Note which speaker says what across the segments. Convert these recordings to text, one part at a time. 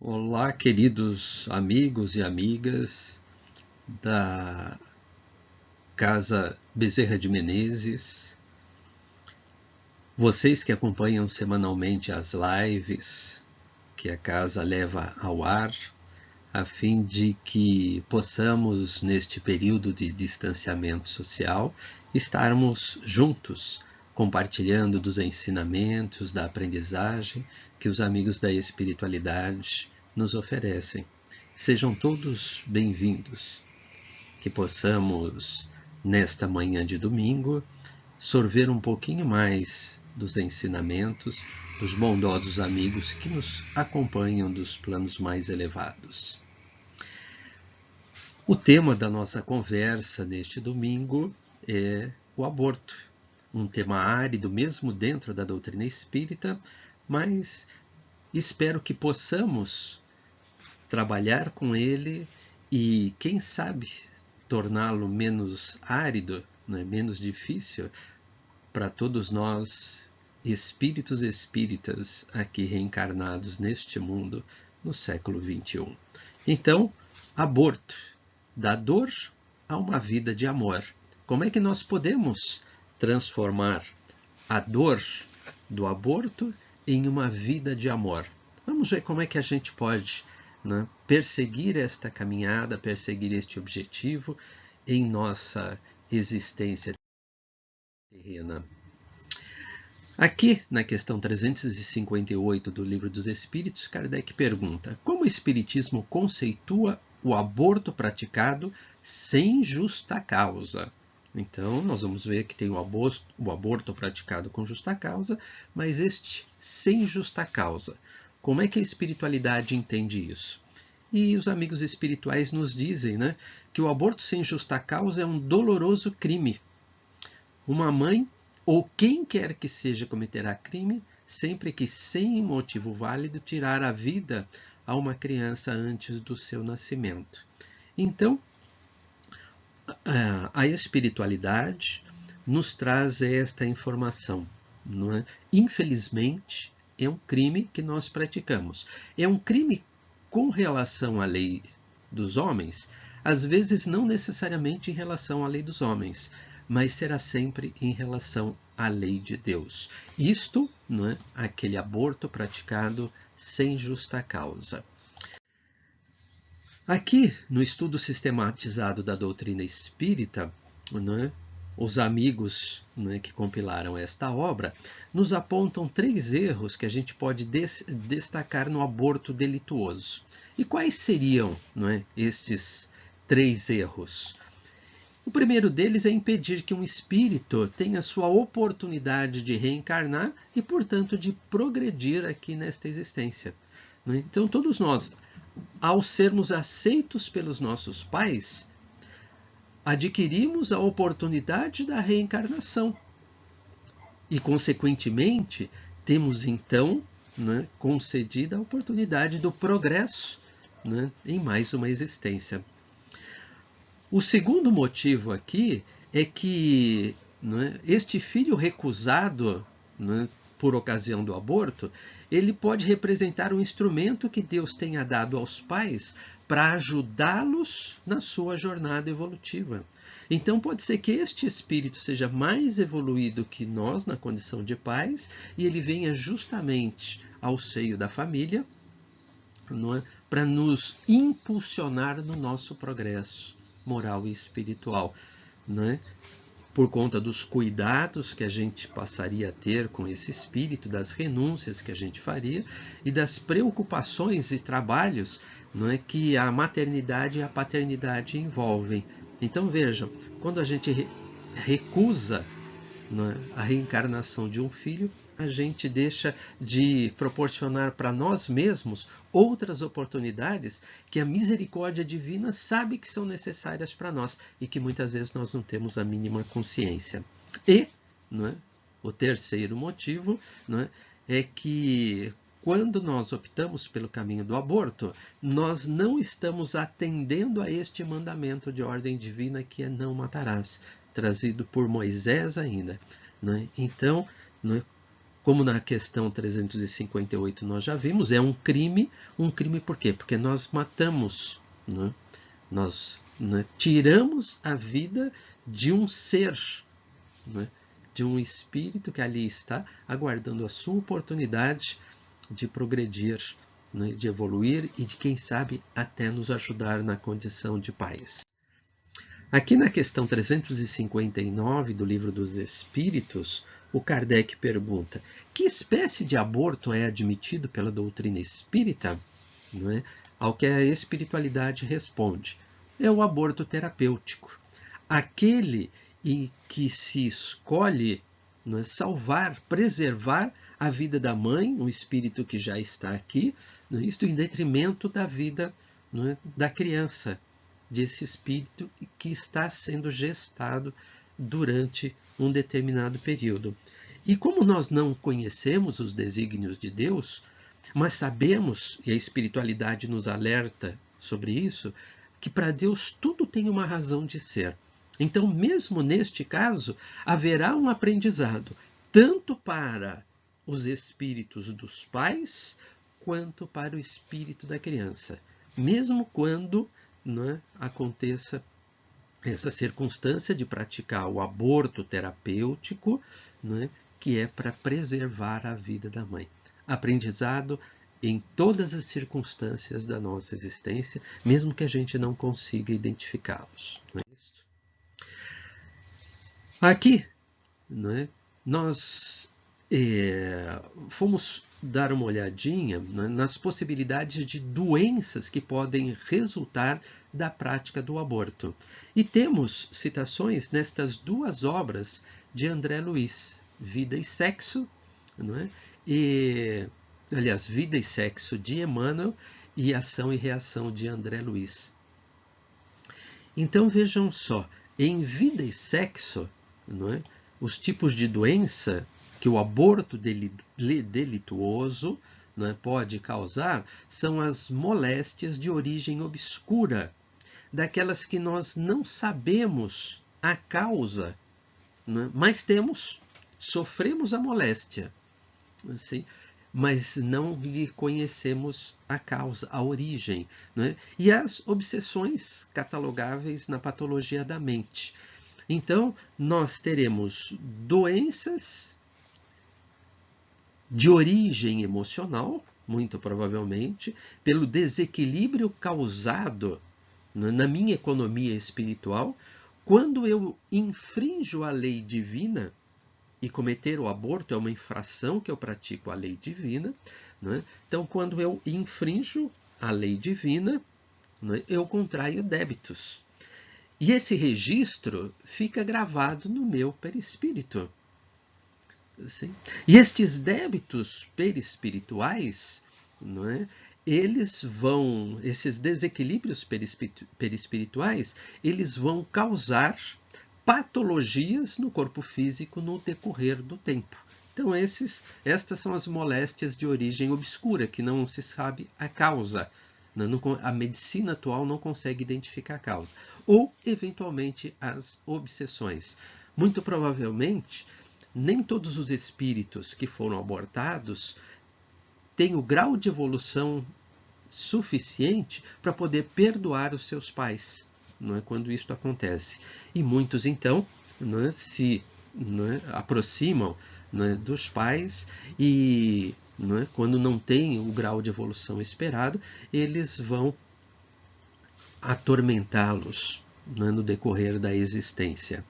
Speaker 1: Olá, queridos amigos e amigas da Casa Bezerra de Menezes, vocês que acompanham semanalmente as lives que a casa leva ao ar, a fim de que possamos, neste período de distanciamento social, estarmos juntos, compartilhando dos ensinamentos, da aprendizagem que os amigos da espiritualidade nos oferecem. Sejam todos bem-vindos. Que possamos, nesta manhã de domingo, sorver um pouquinho mais dos ensinamentos dos bondosos amigos que nos acompanham dos planos mais elevados. O tema da nossa conversa neste domingo é o aborto, um tema árido mesmo dentro da doutrina espírita, mas espero que possamos trabalhar com ele e, quem sabe, torná-lo menos árido, menos difícil para todos nós, espíritos espíritas aqui reencarnados neste mundo no século XXI. Então, aborto, da dor a uma vida de amor. Como é que nós podemos transformar a dor do aborto em uma vida de amor? Vamos ver como é que a gente pode perseguir esta caminhada, perseguir este objetivo em nossa existência terrena. Aqui, na questão 358 do Livro dos Espíritos, Kardec pergunta: como o Espiritismo conceitua o aborto praticado sem justa causa? Então, nós vamos ver que tem o aborto praticado com justa causa, mas este sem justa causa. Como é que a espiritualidade entende isso? E os amigos espirituais nos dizem, que o aborto sem justa causa é um doloroso crime. Uma mãe ou quem quer que seja cometerá crime sempre que, sem motivo válido, tirar a vida a uma criança antes do seu nascimento. Então, a espiritualidade nos traz esta informação. Não é? Infelizmente, é um crime que nós praticamos. É um crime com relação à lei dos homens, às vezes não necessariamente em relação à lei dos homens, mas será sempre em relação à lei de Deus. Isto, não é? Aquele aborto praticado sem justa causa. Aqui, no estudo sistematizado da doutrina espírita, os amigos que compilaram esta obra nos apontam 3 erros que a gente pode destacar no aborto delituoso. E quais seriam estes 3 erros? O primeiro deles é impedir que um espírito tenha sua oportunidade de reencarnar e, portanto, de progredir aqui nesta existência. Então, todos nós, ao sermos aceitos pelos nossos pais, adquirimos a oportunidade da reencarnação. E, consequentemente, temos então concedida a oportunidade do progresso em mais uma existência. O segundo motivo aqui é que este filho recusado por ocasião do aborto, ele pode representar um instrumento que Deus tenha dado aos pais para ajudá-los na sua jornada evolutiva. Então pode ser que este espírito seja mais evoluído que nós na condição de pais e ele venha justamente ao seio da família para nos impulsionar no nosso progresso moral e espiritual, por conta dos cuidados que a gente passaria a ter com esse espírito, das renúncias que a gente faria e das preocupações e trabalhos que a maternidade e a paternidade envolvem. Então vejam, quando a gente recusa a reencarnação de um filho, a gente deixa de proporcionar para nós mesmos outras oportunidades que a misericórdia divina sabe que são necessárias para nós e que muitas vezes nós não temos a mínima consciência. E o terceiro motivo é que quando nós optamos pelo caminho do aborto, nós não estamos atendendo a este mandamento de ordem divina que é não matarás, trazido por Moisés ainda. Então, Como na questão 358 nós já vimos, é um crime por quê? Porque nós matamos, né? Nós, né, tiramos a vida de um ser, né, de um espírito que ali está aguardando a sua oportunidade de progredir, né, de evoluir e de, quem sabe, até nos ajudar na condição de paz. Aqui na questão 359 do Livro dos Espíritos, o Kardec pergunta: que espécie de aborto é admitido pela doutrina espírita? Não é? Ao que a espiritualidade responde: é o aborto terapêutico. Aquele em que se escolhe, não é, salvar, preservar a vida da mãe, um espírito que já está aqui, não é, isto em detrimento da vida, não é, da criança, desse espírito que está sendo gestado durante um determinado período. E como nós não conhecemos os desígnios de Deus, mas sabemos, e a espiritualidade nos alerta sobre isso, que para Deus tudo tem uma razão de ser. Então, mesmo neste caso, haverá um aprendizado, tanto para os espíritos dos pais, quanto para o espírito da criança. Mesmo quando, não é, aconteça essa circunstância de praticar o aborto terapêutico, não é, que é para preservar a vida da mãe. Aprendizado em todas as circunstâncias da nossa existência, mesmo que a gente não consiga identificá-los. Não é isso? Aqui, não é, nós fomos dar uma olhadinha, né, nas possibilidades de doenças que podem resultar da prática do aborto. E temos citações nestas duas obras de André Luiz, Vida e Sexo, não é? Aliás, Vida e Sexo de Emmanuel e Ação e Reação de André Luiz. Então vejam só, em Vida e Sexo, não é, os tipos de doença que o aborto delituoso, não é, pode causar são as moléstias de origem obscura, daquelas que nós não sabemos a causa, não é, mas sofremos a moléstia, assim, mas não lhe conhecemos a causa, a origem, não é? E as obsessões catalogáveis na patologia da mente. Então, nós teremos doenças de origem emocional, muito provavelmente, pelo desequilíbrio causado na minha economia espiritual, quando eu infrinjo a lei divina, e cometer o aborto é uma infração que eu pratico à lei divina, né? Então, quando eu infrinjo a lei divina, né, eu contraio débitos. E esse registro fica gravado no meu perispírito. Assim. E estes débitos perispirituais, não é, esses desequilíbrios perispirituais, eles vão causar patologias no corpo físico no decorrer do tempo. Então, estas são as moléstias de origem obscura, que não se sabe a causa. A medicina atual não consegue identificar a causa. Ou, eventualmente, as obsessões. Muito provavelmente, nem todos os espíritos que foram abortados têm o grau de evolução suficiente para poder perdoar os seus pais, não é, quando isto acontece. E muitos, então, não é, se não é, aproximam, não é, dos pais e, não é, quando não têm o grau de evolução esperado, eles vão atormentá-los, não é, no decorrer da existência,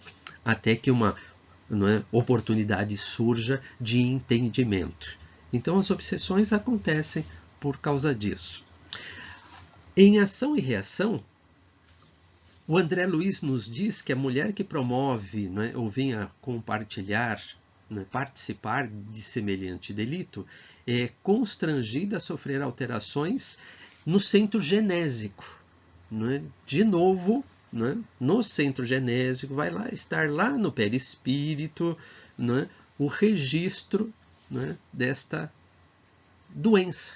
Speaker 1: até que uma, não é, oportunidade surja de entendimento. Então as obsessões acontecem por causa disso. Em Ação e Reação, o André Luiz nos diz que a mulher que promove, né, ou vinha compartilhar, né, participar de semelhante delito, é constrangida a sofrer alterações no centro genésico. Né? De novo, né, no centro genésico, vai lá estar lá no perispírito, né, o registro, né, desta doença.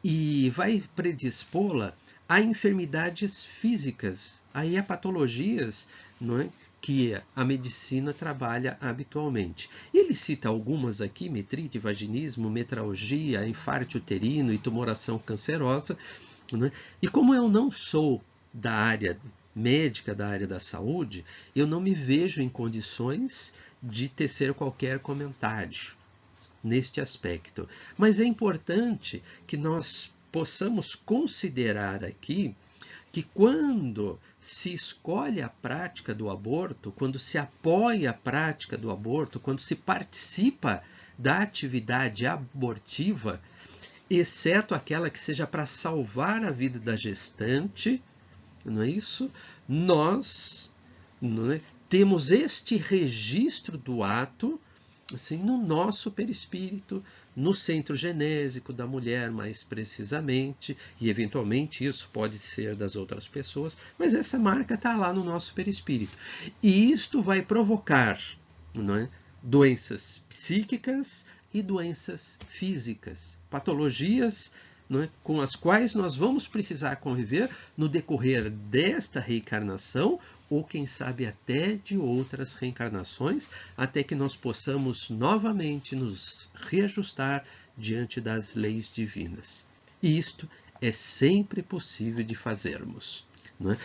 Speaker 1: E vai predispô-la a enfermidades físicas, aí a patologias, não é, que a medicina trabalha habitualmente. Ele cita algumas aqui: metrite, vaginismo, metralgia, infarto uterino e tumoração cancerosa, né? E como eu não sou da área médica, da área da saúde, eu não me vejo em condições de tecer qualquer comentário neste aspecto. Mas é importante que nós possamos considerar aqui que quando se escolhe a prática do aborto, quando se apoia a prática do aborto, quando se participa da atividade abortiva, exceto aquela que seja para salvar a vida da gestante, não é isso? Nós, não é, temos este registro do ato assim, no nosso perispírito, no centro genésico da mulher, mais precisamente, e eventualmente isso pode ser das outras pessoas, mas essa marca está lá no nosso perispírito. E isto vai provocar, não é, doenças psíquicas e doenças físicas, patologias, não é, com as quais nós vamos precisar conviver no decorrer desta reencarnação, ou quem sabe até de outras reencarnações, até que nós possamos novamente nos reajustar diante das leis divinas. E isto é sempre possível de fazermos, não é?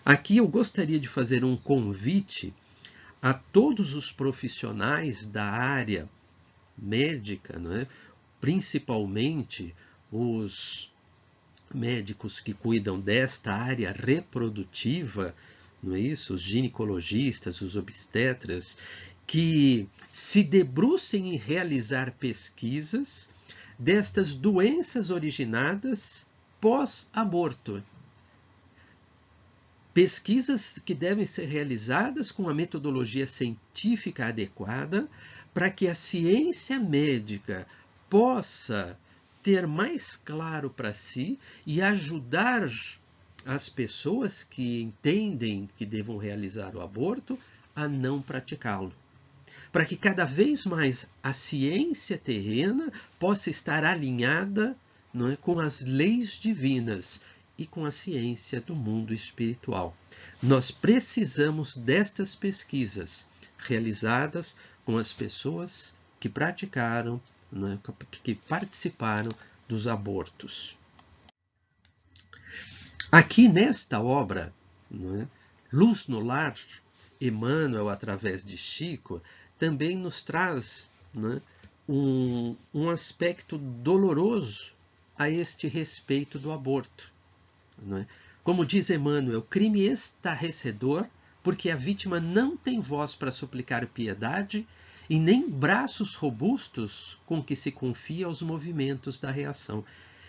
Speaker 1: Aqui eu gostaria de fazer um convite a todos os profissionais da área médica, não é? Principalmente os médicos que cuidam desta área reprodutiva, não é isso? Os ginecologistas, os obstetras, que se debrucem em realizar pesquisas destas doenças originadas pós-aborto. Pesquisas que devem ser realizadas com a metodologia científica adequada para que a ciência médica possa ter mais claro para si e ajudar as pessoas que entendem que devam realizar o aborto a não praticá-lo. Para que cada vez mais a ciência terrena possa estar alinhada, não é, com as leis divinas e com a ciência do mundo espiritual. Nós precisamos destas pesquisas realizadas com as pessoas que praticaram, não é, que participaram dos abortos. Aqui nesta obra, não é, Luz no Lar, Emmanuel, através de Chico, também nos traz, não é, um aspecto doloroso a este respeito do aborto. Não é? Como diz Emmanuel, crime estarrecedor, porque a vítima não tem voz para suplicar piedade e nem braços robustos com que se confia aos movimentos da reação.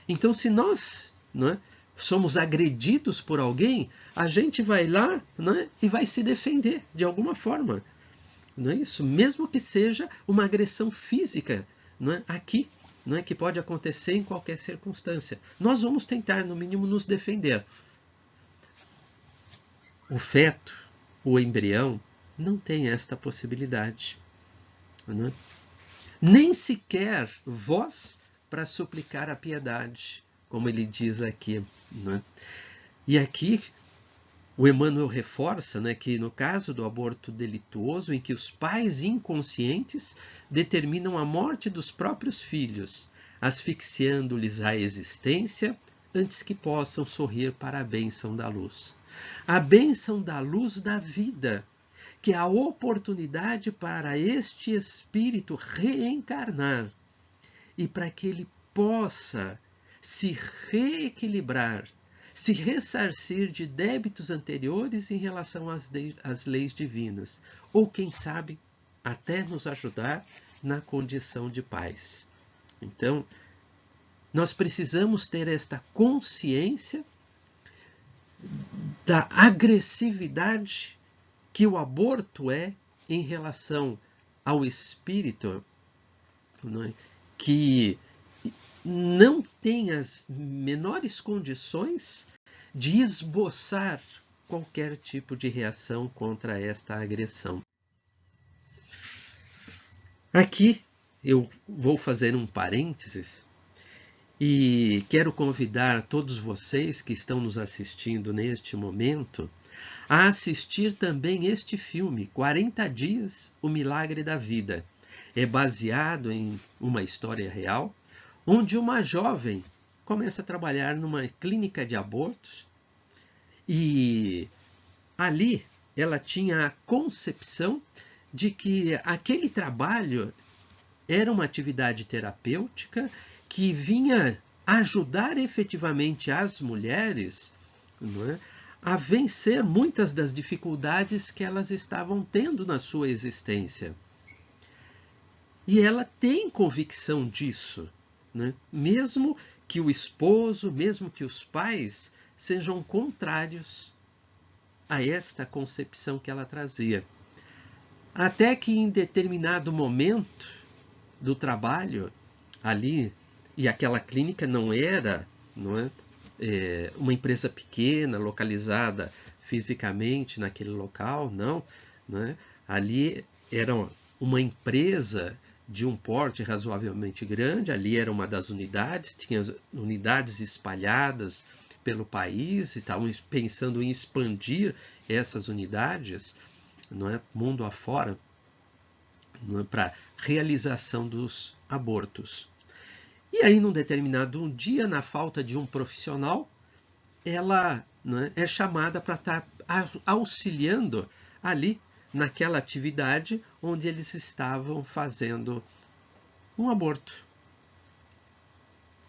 Speaker 1: Então, se nós, não é, somos agredidos por alguém, a gente vai lá, não é, e vai se defender de alguma forma. Não é isso? Mesmo que seja uma agressão física, não é, aqui, não é, que pode acontecer em qualquer circunstância. Nós vamos tentar, no mínimo, nos defender. O feto, o embrião, não tem esta possibilidade. Não é? Nem sequer voz para suplicar a piedade, como ele diz aqui. Não é? E aqui o Emmanuel reforça, né, que no caso do aborto delituoso, em que os pais inconscientes determinam a morte dos próprios filhos, asfixiando-lhes a existência antes que possam sorrir para a bênção da luz. A bênção da luz da vida, que é a oportunidade para este espírito reencarnar e para que ele possa se reequilibrar, se ressarcir de débitos anteriores em relação às leis divinas, ou quem sabe até nos ajudar na condição de paz. Então, nós precisamos ter esta consciência da agressividade que o aborto é em relação ao espírito, não é? Que não tem as menores condições de esboçar qualquer tipo de reação contra esta agressão. Aqui eu vou fazer um parênteses e quero convidar todos vocês que estão nos assistindo neste momento a assistir também este filme, 40 Dias, O Milagre da Vida. É baseado em uma história real, onde uma jovem começa a trabalhar numa clínica de abortos e ali ela tinha a concepção de que aquele trabalho era uma atividade terapêutica que vinha ajudar efetivamente as mulheres, não é, a vencer muitas das dificuldades que elas estavam tendo na sua existência. E ela tem convicção disso, né? Mesmo que o esposo, mesmo que os pais sejam contrários a esta concepção que ela trazia. Até que em determinado momento do trabalho ali, e aquela clínica não era, uma empresa pequena, localizada fisicamente naquele local, não é? Ali era uma empresa de um porte razoavelmente grande, ali era uma das unidades, tinha unidades espalhadas pelo país, estavam pensando em expandir essas unidades, não é, mundo afora, não é, para realização dos abortos. E aí, num determinado dia, na falta de um profissional, ela, não é chamada para estar auxiliando ali naquela atividade onde eles estavam fazendo um aborto.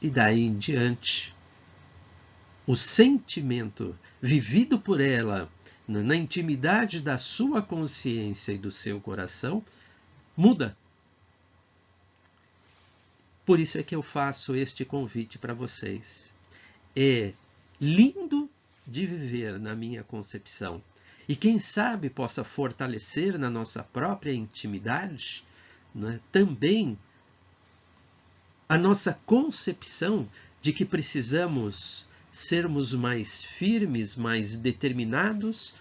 Speaker 1: E daí em diante, o sentimento vivido por ela na intimidade da sua consciência e do seu coração muda. Por isso é que eu faço este convite para vocês. É lindo de viver na minha concepção. E quem sabe possa fortalecer na nossa própria intimidade, né, também a nossa concepção de que precisamos sermos mais firmes, mais determinados,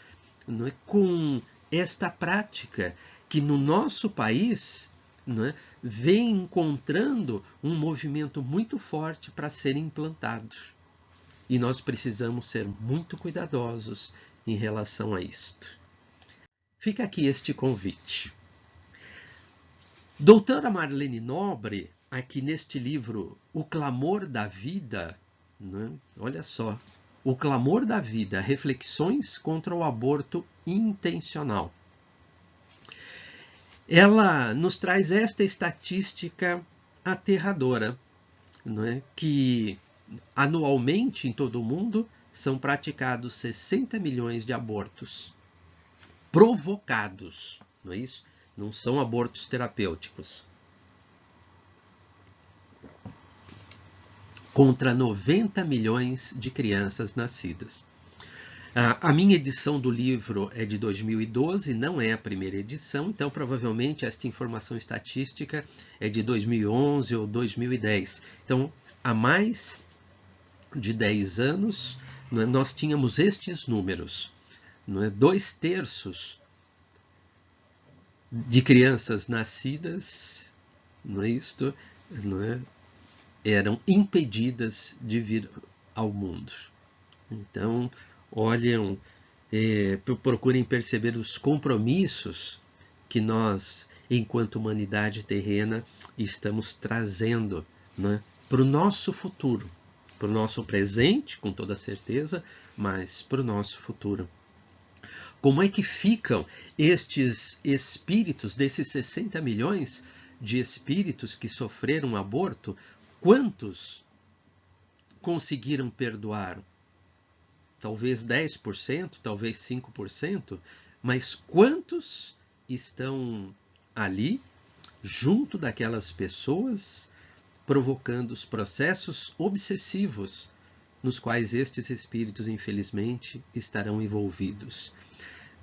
Speaker 1: não é, com esta prática que no nosso país, não é, vem encontrando um movimento muito forte para ser implantado. E nós precisamos ser muito cuidadosos em relação a isto. Fica aqui este convite. Doutora Marlene Nobre, aqui neste livro, O Clamor da Vida, né? Olha só, O Clamor da Vida, Reflexões contra o Aborto Intencional. Ela nos traz esta estatística aterradora, né? Que anualmente em todo o mundo são praticados 60 milhões de abortos provocados, não é isso? Não são abortos terapêuticos. Contra 90 milhões de crianças nascidas. A minha edição do livro é de 2012, não é a primeira edição, então provavelmente esta informação estatística é de 2011 ou 2010. Então, há mais de 10 anos, nós tínhamos estes números. 2/3 de crianças nascidas, eram impedidas de vir ao mundo. Então, olhem, procurem perceber os compromissos que nós, enquanto humanidade terrena, estamos trazendo, para o nosso futuro, para o nosso presente, com toda certeza, mas para o nosso futuro. Como é que ficam estes espíritos, desses 60 milhões de espíritos que sofreram aborto? Quantos conseguiram perdoar? Talvez 10%, talvez 5%, mas quantos estão ali, junto daquelas pessoas, provocando os processos obsessivos nos quais estes espíritos, infelizmente, estarão envolvidos?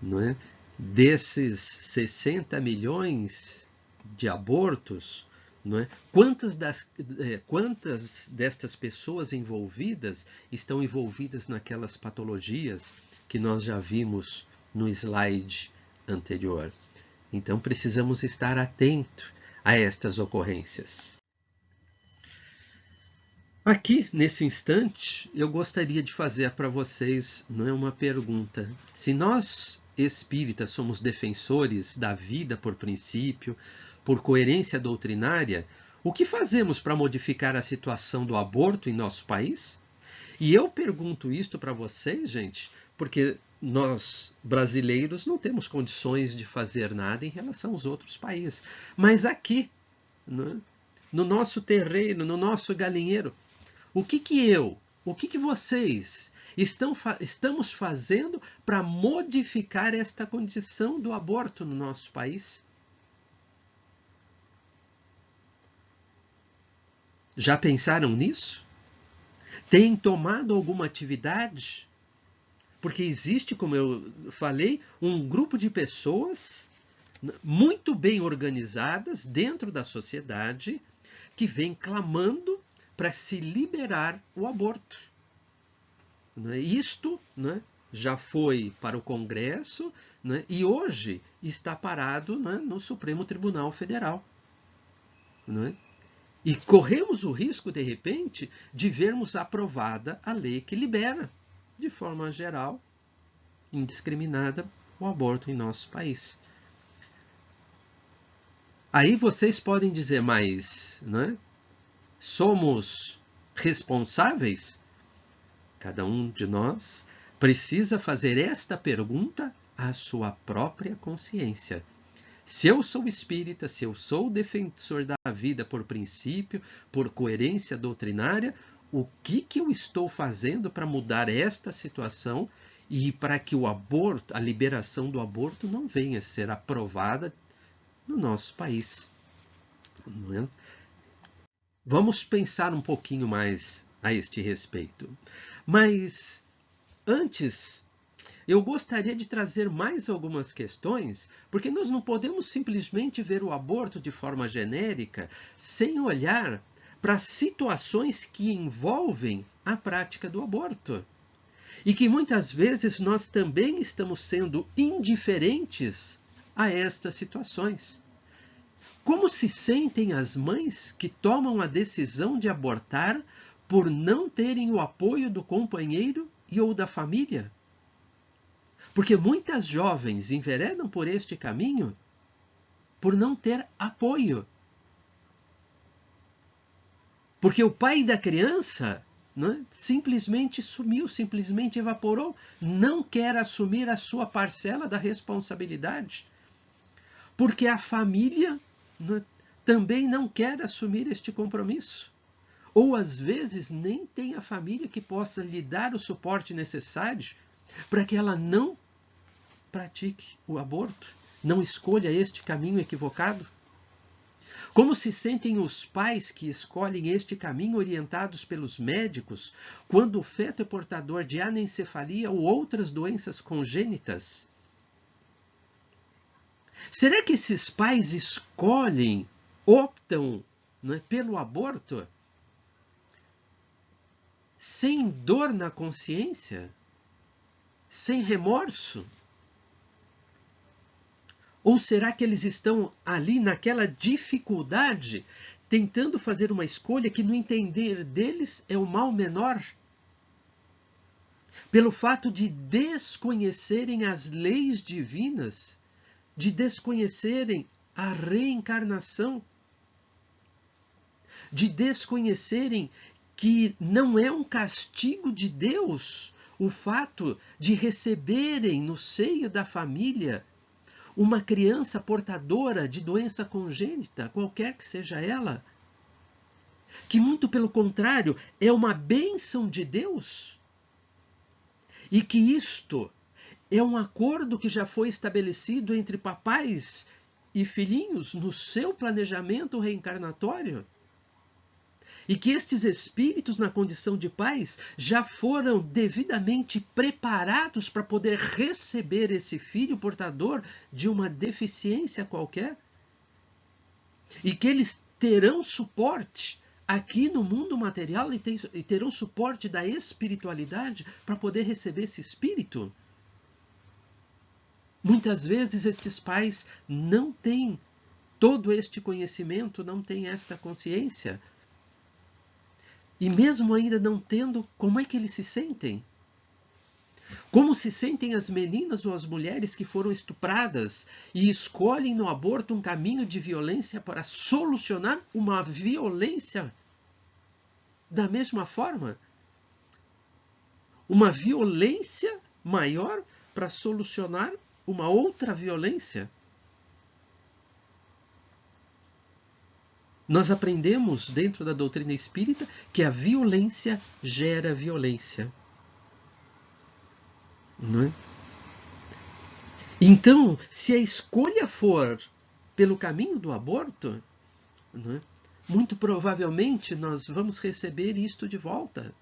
Speaker 1: Não é? Desses 60 milhões de abortos, não é? Quantas destas pessoas envolvidas estão envolvidas naquelas patologias que nós já vimos no slide anterior? Então precisamos estar atentos a estas ocorrências. Aqui, nesse instante, eu gostaria de fazer para vocês, não é uma pergunta. Se nós, espíritas, somos defensores da vida por princípio, por coerência doutrinária, o que fazemos para modificar a situação do aborto em nosso país? E eu pergunto isto para vocês, gente, porque nós, brasileiros, não temos condições de fazer nada em relação aos outros países. Mas aqui, né, no nosso terreno, no nosso galinheiro, o que vocês estamos fazendo para modificar esta condição do aborto no nosso país? Já pensaram nisso? Têm tomado alguma atividade? Porque existe, como eu falei, um grupo de pessoas muito bem organizadas dentro da sociedade que vem clamando para se liberar o aborto. Isto, já foi para o Congresso, e hoje está parado, no Supremo Tribunal Federal. E corremos o risco, de repente, de vermos aprovada a lei que libera, de forma geral, indiscriminada, o aborto em nosso país. Aí vocês podem dizer, mas somos responsáveis? Cada um de nós precisa fazer esta pergunta à sua própria consciência. Se eu sou espírita, se eu sou defensor da vida por princípio, por coerência doutrinária, o que eu estou fazendo para mudar esta situação e para que o aborto, a liberação do aborto não venha a ser aprovada no nosso país? Não é? Vamos pensar um pouquinho mais a este respeito. Mas antes, eu gostaria de trazer mais algumas questões, porque nós não podemos simplesmente ver o aborto de forma genérica sem olhar para situações que envolvem a prática do aborto. E que muitas vezes nós também estamos sendo indiferentes a estas situações. Como se sentem as mães que tomam a decisão de abortar por não terem o apoio do companheiro e ou da família? Porque muitas jovens enveredam por este caminho por não ter apoio. Porque o pai da criança simplesmente sumiu, simplesmente evaporou, não quer assumir a sua parcela da responsabilidade. Porque a família também não quer assumir este compromisso. Ou às vezes nem tem a família que possa lhe dar o suporte necessário para que ela não pratique o aborto, não escolha este caminho equivocado. Como se sentem os pais que escolhem este caminho orientados pelos médicos quando o feto é portador de anencefalia ou outras doenças congênitas? Será que esses pais escolhem, optam pelo aborto sem dor na consciência? Sem remorso? Ou será que eles estão ali naquela dificuldade, tentando fazer uma escolha que no entender deles é o mal menor? Pelo fato de desconhecerem as leis divinas, de desconhecerem a reencarnação, de desconhecerem que não é um castigo de Deus o fato de receberem no seio da família uma criança portadora de doença congênita, qualquer que seja ela, que muito pelo contrário é uma bênção de Deus, e que isto é um acordo que já foi estabelecido entre papais e filhinhos no seu planejamento reencarnatório. E que estes espíritos, na condição de pais, já foram devidamente preparados para poder receber esse filho portador de uma deficiência qualquer. E que eles terão suporte aqui no mundo material e terão suporte da espiritualidade para poder receber esse espírito. Muitas vezes estes pais não têm todo este conhecimento, não têm esta consciência. E mesmo ainda não tendo, como é que eles se sentem? Como se sentem as meninas ou as mulheres que foram estupradas e escolhem no aborto um caminho de violência para solucionar uma violência da mesma forma? Uma violência maior para solucionar uma outra violência? Nós aprendemos dentro da doutrina espírita que a violência gera violência. Não é? Então, se a escolha for pelo caminho do aborto, não é? Muito provavelmente nós vamos receber isto de volta,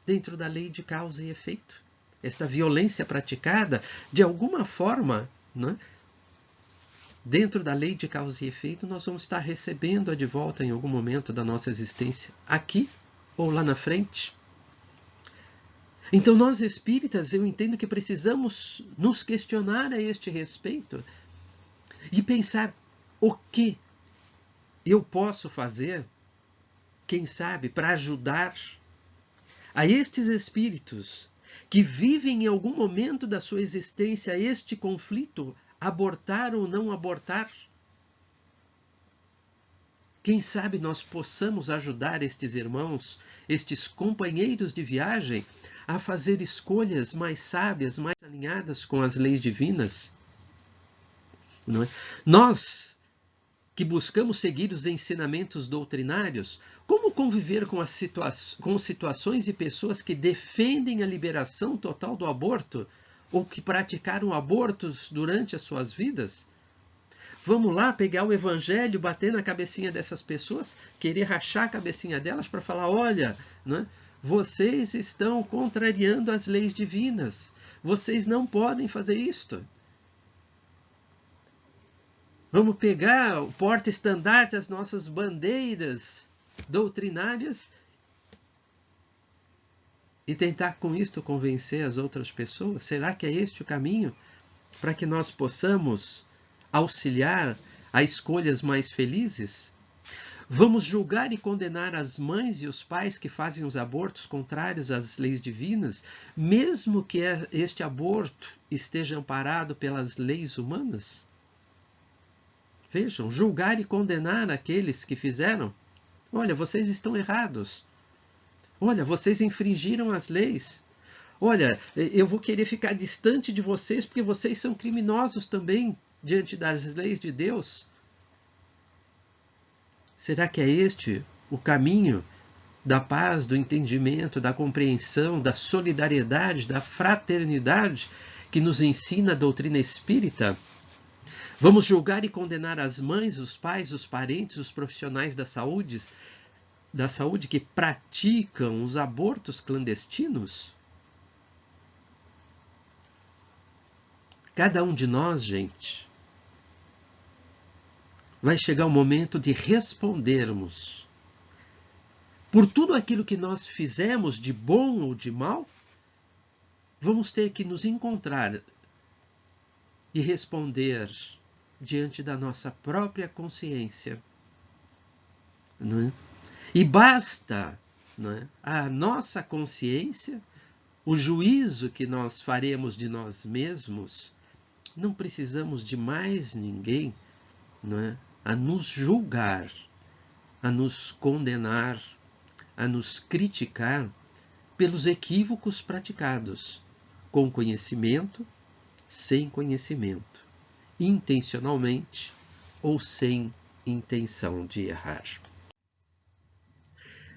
Speaker 1: dentro da lei de causa e efeito. Esta violência praticada, de alguma forma, não é? Dentro da lei de causa e efeito, nós vamos estar recebendo-a de volta em algum momento da nossa existência, aqui ou lá na frente. Então, nós espíritas, eu entendo que precisamos nos questionar a este respeito e pensar o que eu posso fazer, quem sabe, para ajudar a estes espíritos que vivem em algum momento da sua existência este conflito, abortar ou não abortar. Quem sabe nós possamos ajudar estes irmãos, estes companheiros de viagem, a fazer escolhas mais sábias, mais alinhadas com as leis divinas. Não é? Nós, que buscamos seguir os ensinamentos doutrinários, como conviver com situações e pessoas que defendem a liberação total do aborto ou que praticaram abortos durante as suas vidas? Vamos lá pegar o evangelho, bater na cabecinha dessas pessoas, querer rachar a cabecinha delas para falar, olha, né, vocês estão contrariando as leis divinas. Vocês não podem fazer isto. Vamos pegar o porta-estandarte, as nossas bandeiras doutrinárias e tentar com isto convencer as outras pessoas? Será que é este o caminho para que nós possamos auxiliar a escolhas mais felizes? Vamos julgar e condenar as mães e os pais que fazem os abortos contrários às leis divinas, mesmo que este aborto esteja amparado pelas leis humanas? Vejam, julgar e condenar aqueles que fizeram. Olha, vocês estão errados. Olha, vocês infringiram as leis. Olha, eu vou querer ficar distante de vocês porque vocês são criminosos também diante das leis de Deus. Será que é este o caminho da paz, do entendimento, da compreensão, da solidariedade, da fraternidade que nos ensina a doutrina espírita? Vamos julgar e condenar as mães, os pais, os parentes, os profissionais da saúde que praticam os abortos clandestinos? Cada um de nós, gente, vai chegar o momento de respondermos por tudo aquilo que nós fizemos de bom ou de mal. Vamos ter que nos encontrar e responder diante da nossa própria consciência. Não é? E basta, não é, a nossa consciência, o juízo que nós faremos de nós mesmos. Não precisamos de mais ninguém, não é, a nos julgar, a nos condenar, a nos criticar pelos equívocos praticados, com conhecimento, sem conhecimento, intencionalmente ou sem intenção de errar.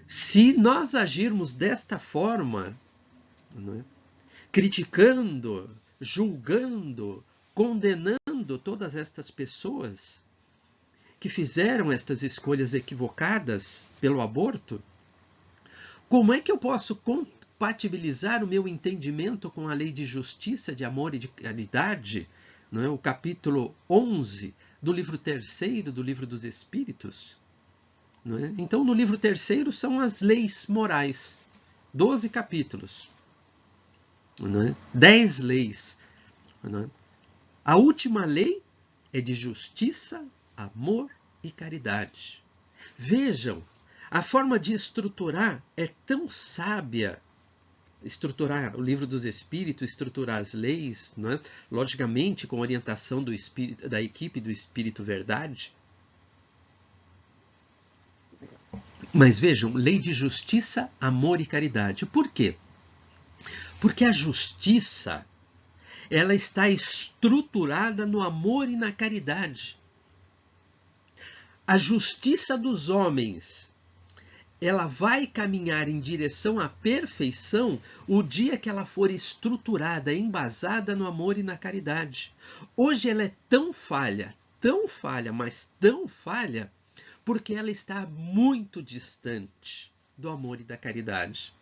Speaker 1: Se nós agirmos desta forma, não é, criticando, julgando, condenando todas estas pessoas que fizeram estas escolhas equivocadas pelo aborto, como é que eu posso compatibilizar o meu entendimento com a lei de justiça, de amor e de caridade, não é? O capítulo 11 do livro 3º do Livro dos Espíritos? Não é? Então, no livro 3º são as leis morais, 12 capítulos, não é? 10 leis. Não é? A última lei é de justiça, amor e caridade. Vejam, A forma de estruturar é tão sábia, estruturar o livro dos Espíritos, estruturar as leis, não é? Logicamente com orientação do espírito, da equipe do Espírito Verdade. Mas vejam, lei de justiça, amor e caridade. Por quê? Porque a justiça, ela está estruturada no amor e na caridade. A justiça dos homens, ela vai caminhar em direção à perfeição o dia que ela for estruturada, embasada no amor e na caridade. Hoje ela é tão falha, mas tão falha, porque ela está muito distante do amor e da caridade.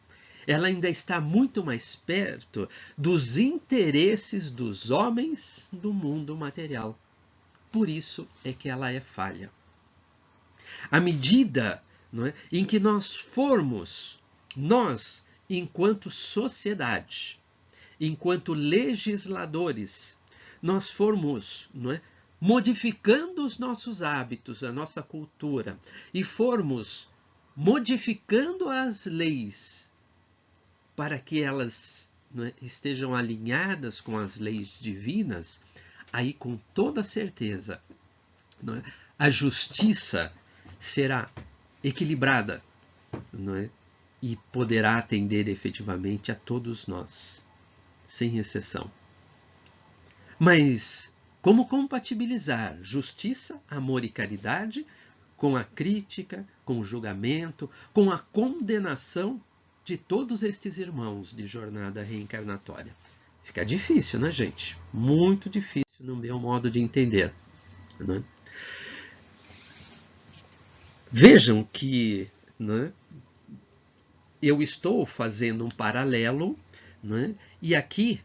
Speaker 1: Ela ainda está muito mais perto dos interesses dos homens do mundo material. Por isso é que ela é falha. À medida, não é, em que nós formos, nós, enquanto sociedade, enquanto legisladores, nós formos, não é, modificando os nossos hábitos, a nossa cultura, e formos modificando as leis para que elas, não é, estejam alinhadas com as leis divinas, aí com toda certeza, não é, a justiça será equilibrada, não é, e poderá atender efetivamente a todos nós, sem exceção. Mas como compatibilizar justiça, amor e caridade com a crítica, com o julgamento, com a condenação de todos estes irmãos de jornada reencarnatória? Fica difícil, né, gente? Muito difícil no meu modo de entender, né? Vejam que, né, eu estou fazendo um paralelo, né, e aqui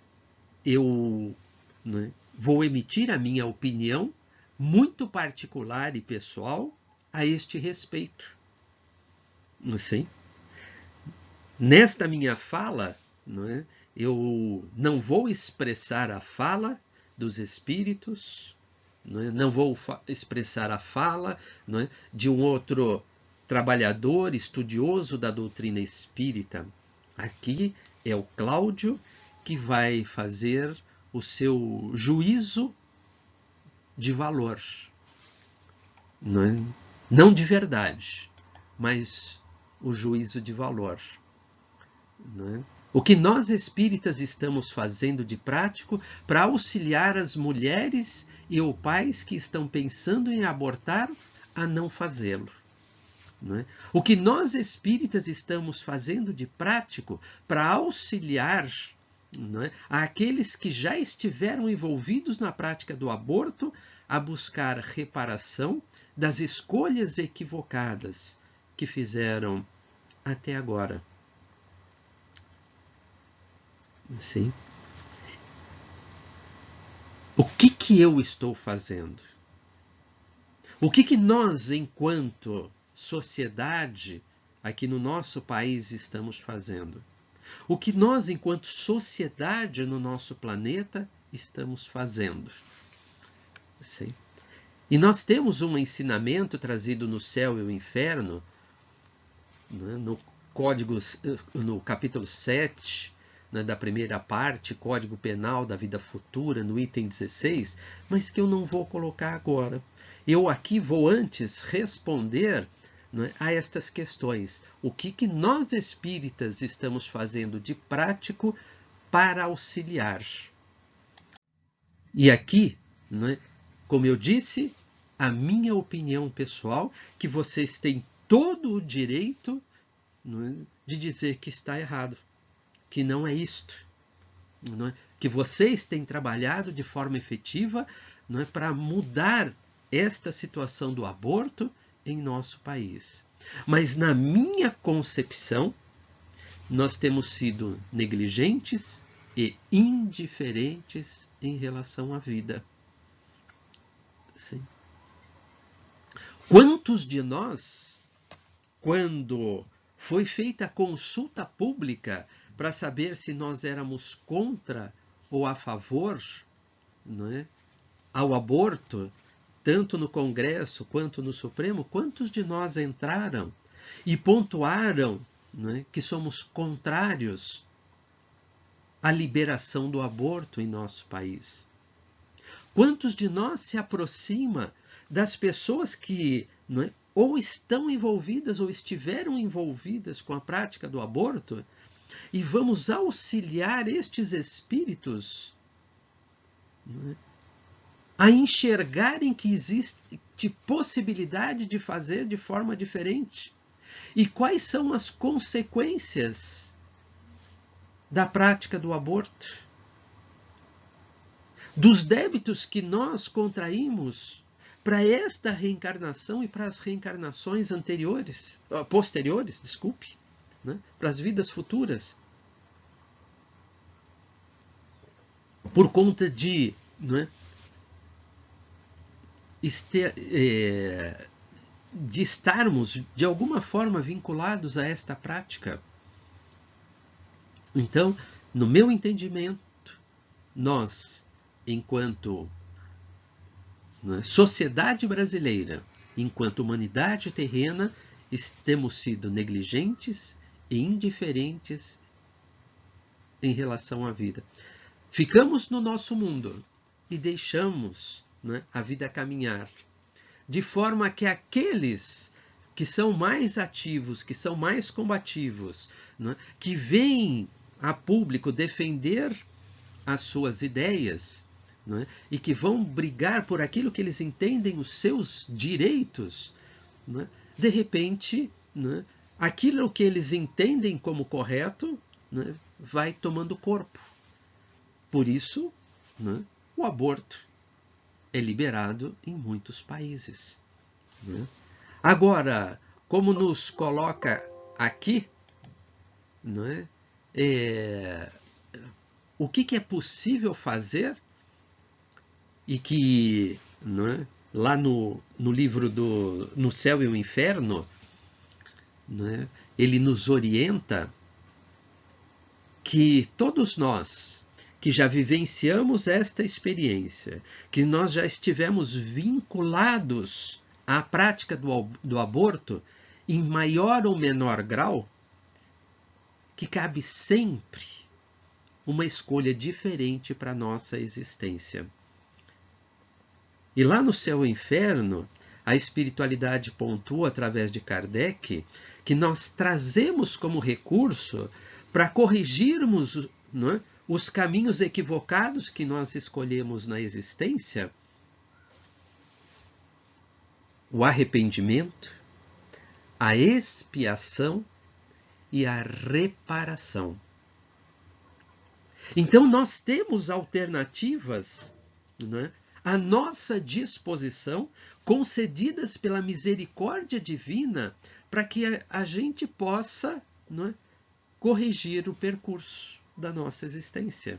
Speaker 1: eu, né, vou emitir a minha opinião muito particular e pessoal a este respeito. Assim, nesta minha fala, né, eu não vou expressar a fala dos espíritos, não vou expressar a fala, de um outro trabalhador, estudioso da doutrina espírita. Aqui é o Cláudio que vai fazer o seu juízo de valor. Não de verdade, mas o juízo de valor. O que nós espíritas estamos fazendo de prático para auxiliar as mulheres e os pais que estão pensando em abortar a não fazê-lo. O que nós espíritas estamos fazendo de prático para auxiliar aqueles que já estiveram envolvidos na prática do aborto a buscar reparação das escolhas equivocadas que fizeram até agora. Sim. O que eu estou fazendo? O que nós, enquanto sociedade, aqui no nosso país, estamos fazendo? O que nós, enquanto sociedade no nosso planeta, estamos fazendo? Sim. E nós temos um ensinamento trazido no Céu e o Inferno, no capítulo 7, da primeira parte, Código Penal da Vida Futura, no item 16, mas que eu não vou colocar agora. Eu aqui vou antes responder a estas questões. O que nós espíritas estamos fazendo de prático para auxiliar? E aqui, como eu disse, a minha opinião pessoal, que vocês têm todo o direito de dizer que está errado, que não é isto, que vocês têm trabalhado de forma efetiva para mudar esta situação do aborto em nosso país. Mas na minha concepção, nós temos sido negligentes e indiferentes em relação à vida. Sim. Quantos de nós, quando foi feita a consulta pública para saber se nós éramos contra ou a favor ao aborto, tanto no Congresso quanto no Supremo, quantos de nós entraram e pontuaram, né, que somos contrários à liberação do aborto em nosso país. Quantos de nós se aproxima das pessoas que, né, ou estão envolvidas ou estiveram envolvidas com a prática do aborto e vamos auxiliar estes espíritos, né, a enxergarem que existe possibilidade de fazer de forma diferente? E quais são as consequências da prática do aborto? Dos débitos que nós contraímos para esta reencarnação e para as reencarnações posteriores, né? Para as vidas futuras. Por conta de, né, de estarmos de alguma forma vinculados a esta prática. Então, no meu entendimento, nós, enquanto, né, sociedade brasileira, enquanto humanidade terrena, temos sido negligentes e indiferentes em relação à vida. Ficamos no nosso mundo e deixamos, né, a vida caminhar, de forma que aqueles que são mais ativos, que são mais combativos, né, que vêm a público defender as suas ideias, né, e que vão brigar por aquilo que eles entendem os seus direitos, né, de repente, né, aquilo que eles entendem como correto, né, vai tomando corpo. Por isso, né, o aborto é liberado em muitos países, né? Agora, como nos coloca aqui, né, o que é possível fazer e que, né, lá no livro No Céu e o Inferno, né, ele nos orienta que todos nós que já vivenciamos esta experiência, que nós já estivemos vinculados à prática do aborto, em maior ou menor grau, que cabe sempre uma escolha diferente para a nossa existência. E lá no Céu e Inferno, a espiritualidade pontua, através de Kardec, que nós trazemos como recurso para corrigirmos, né, os caminhos equivocados que nós escolhemos na existência, o arrependimento, a expiação e a reparação. Então nós temos alternativas, né, à nossa disposição, concedidas pela misericórdia divina, para que a gente possa, né, corrigir o percurso da nossa existência.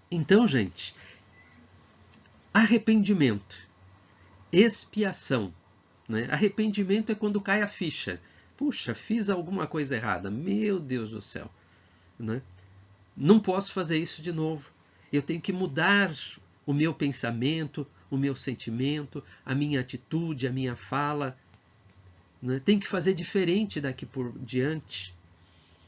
Speaker 1: Então, gente, arrependimento, expiação, né? Arrependimento é quando cai a ficha. Puxa, fiz alguma coisa errada. Meu Deus do céu, né? Não posso fazer isso de novo. Eu tenho que mudar o meu pensamento, o meu sentimento, a minha atitude, a minha fala, né? Tem que fazer diferente daqui por diante,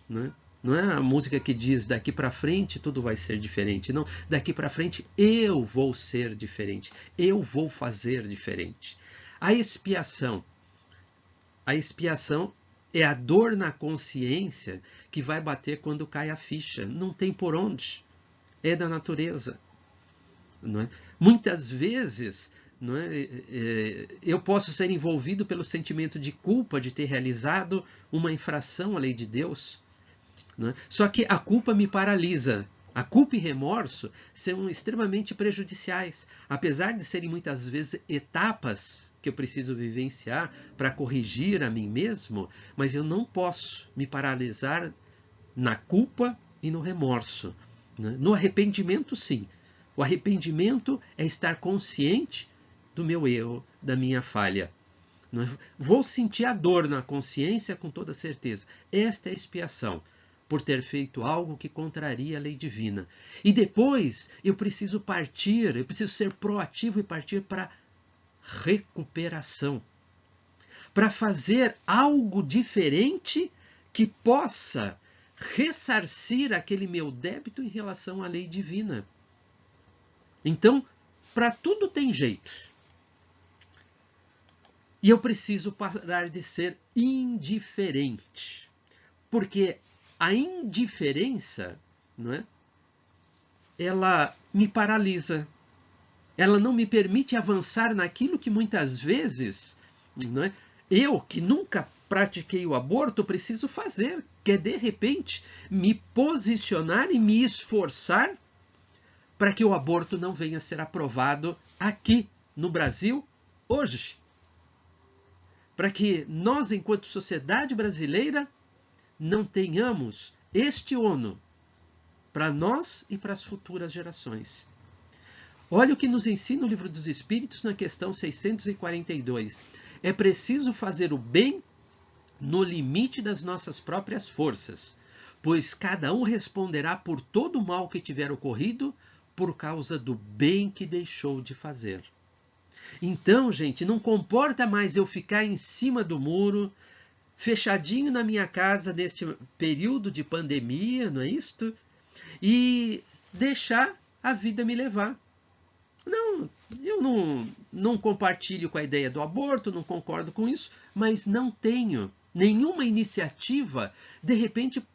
Speaker 1: né? Não é a música que diz daqui para frente tudo vai ser diferente. Não, daqui para frente eu vou ser diferente. Eu vou fazer diferente. A expiação é a dor na consciência que vai bater quando cai a ficha. Não tem por onde. É da natureza. Não é? Muitas vezes, não é, eu posso ser envolvido pelo sentimento de culpa de ter realizado uma infração à lei de Deus. Não é? Só que a culpa me paralisa. A culpa e remorso são extremamente prejudiciais, apesar de serem muitas vezes etapas que eu preciso vivenciar para corrigir a mim mesmo, mas eu não posso me paralisar na culpa e no remorso, né? No arrependimento, sim. O arrependimento é estar consciente do meu erro, da minha falha. Não é? Vou sentir a dor na consciência com toda certeza. Esta é a expiação, por ter feito algo que contraria a lei divina. E depois eu preciso ser proativo e partir para recuperação. para fazer algo diferente que possa ressarcir aquele meu débito em relação à lei divina. Então, para tudo tem jeito. E eu preciso parar de ser indiferente. Porque a indiferença, não é? Ela me paralisa. Ela não me permite avançar naquilo que muitas vezes, não é? Eu, que nunca pratiquei o aborto, preciso fazer, que é, de repente, me posicionar e me esforçar para que o aborto não venha a ser aprovado aqui no Brasil hoje. Para que nós, enquanto sociedade brasileira, não tenhamos este ônus para nós e para as futuras gerações. Olha o que nos ensina o Livro dos Espíritos na questão 642. É preciso fazer o bem no limite das nossas próprias forças, pois cada um responderá por todo o mal que tiver ocorrido por causa do bem que deixou de fazer. Então, gente, não comporta mais eu ficar em cima do muro, fechadinho na minha casa neste período de pandemia, não é isto? E deixar a vida me levar. Não, eu não compartilho com a ideia do aborto, não concordo com isso, mas não tenho nenhuma iniciativa, de repente,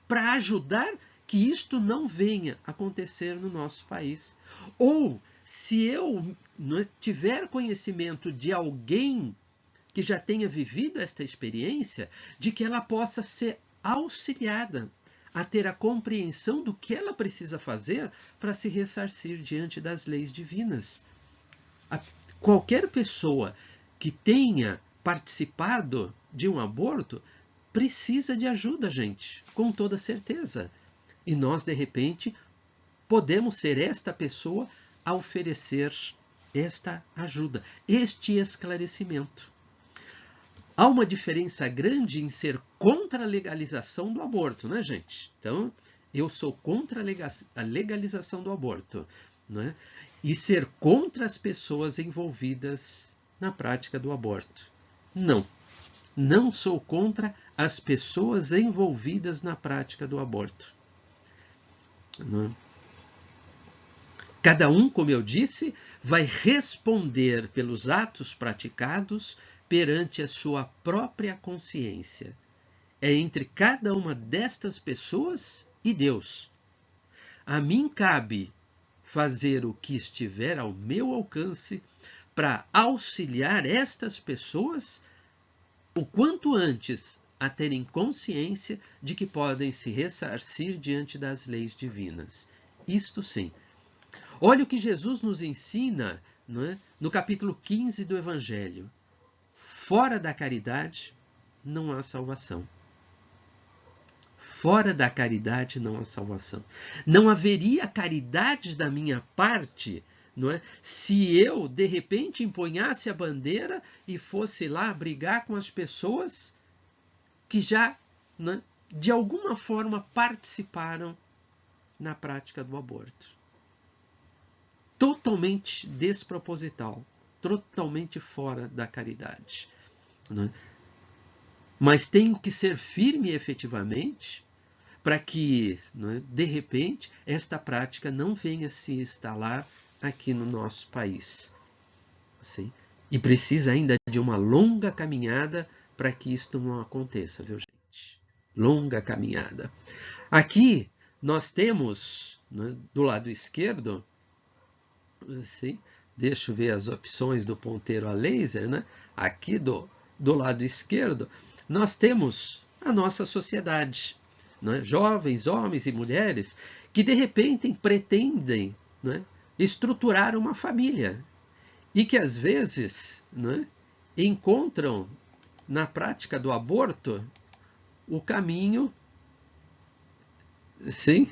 Speaker 1: para ajudar que isto não venha a acontecer no nosso país. Ou, se eu tiver conhecimento de alguém que já tenha vivido esta experiência, de que ela possa ser auxiliada a ter a compreensão do que ela precisa fazer para se ressarcir diante das leis divinas. Qualquer pessoa que tenha participado de um aborto precisa de ajuda, gente, com toda certeza. E nós, de repente, podemos ser esta pessoa a oferecer esta ajuda, este esclarecimento. Há uma diferença grande em ser contra a legalização do aborto, né, gente? Então, eu sou contra a legalização do aborto, né? E ser contra as pessoas envolvidas na prática do aborto. Não sou contra as pessoas envolvidas na prática do aborto. Não. Cada um, como eu disse, vai responder pelos atos praticados perante a sua própria consciência. É entre cada uma destas pessoas e Deus. A mim cabe fazer o que estiver ao meu alcance para auxiliar estas pessoas o quanto antes a terem consciência de que podem se ressarcir diante das leis divinas. Isto sim. Olha o que Jesus nos ensina, não é? No capítulo 15 do Evangelho. Fora da caridade não há salvação. Fora da caridade não há salvação. Não haveria caridade da minha parte, não é? Se eu, de repente, empunhasse a bandeira e fosse lá brigar com as pessoas que já, não é, de alguma forma, participaram na prática do aborto. Totalmente desproposital, totalmente fora da caridade. Né? Mas tenho que ser firme efetivamente para que, né, de repente, esta prática não venha se instalar aqui no nosso país. Sim? E precisa ainda de uma longa caminhada para que isto não aconteça, viu, gente? Longa caminhada. Aqui nós temos, né, do lado esquerdo, assim, deixa eu ver as opções do ponteiro a laser, né? Aqui do lado esquerdo, nós temos a nossa sociedade, né? Jovens, homens e mulheres que de repente pretendem, né, estruturar uma família e que às vezes, né, encontram na prática do aborto o caminho, sim,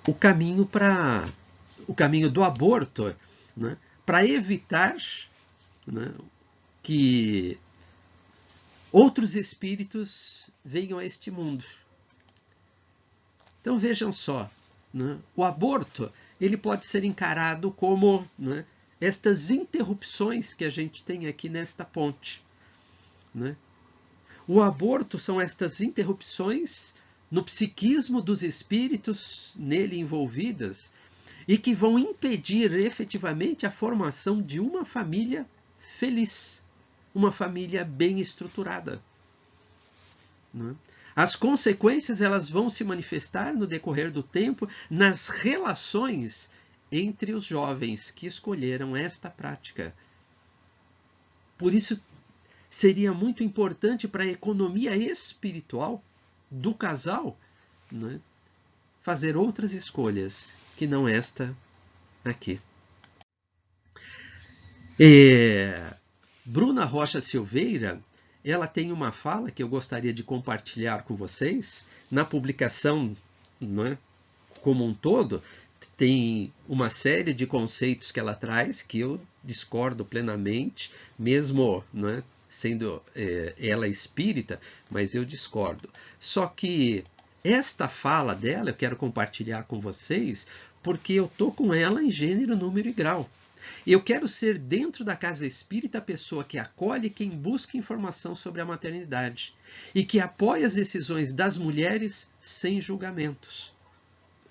Speaker 1: o caminho do aborto, né, para evitar, né, que outros espíritos venham a este mundo. Então vejam só, né, o aborto ele pode ser encarado como, né, estas interrupções que a gente tem aqui nesta ponte. Né? O aborto são estas interrupções no psiquismo dos espíritos nele envolvidas e que vão impedir efetivamente a formação de uma família feliz, uma família bem estruturada. Né? As consequências elas vão se manifestar no decorrer do tempo nas relações entre os jovens que escolheram esta prática. Por isso, seria muito importante para a economia espiritual do casal, né, fazer outras escolhas que não esta aqui. Bruna Rocha Silveira, ela tem uma fala que eu gostaria de compartilhar com vocês. Na publicação, né, como um todo, tem uma série de conceitos que ela traz que eu discordo plenamente, mesmo, né, sendo ela espírita, mas eu discordo. Só que esta fala dela eu quero compartilhar com vocês porque eu estou com ela em gênero, número e grau. Eu quero ser, dentro da casa espírita, a pessoa que acolhe quem busca informação sobre a maternidade e que apoia as decisões das mulheres sem julgamentos.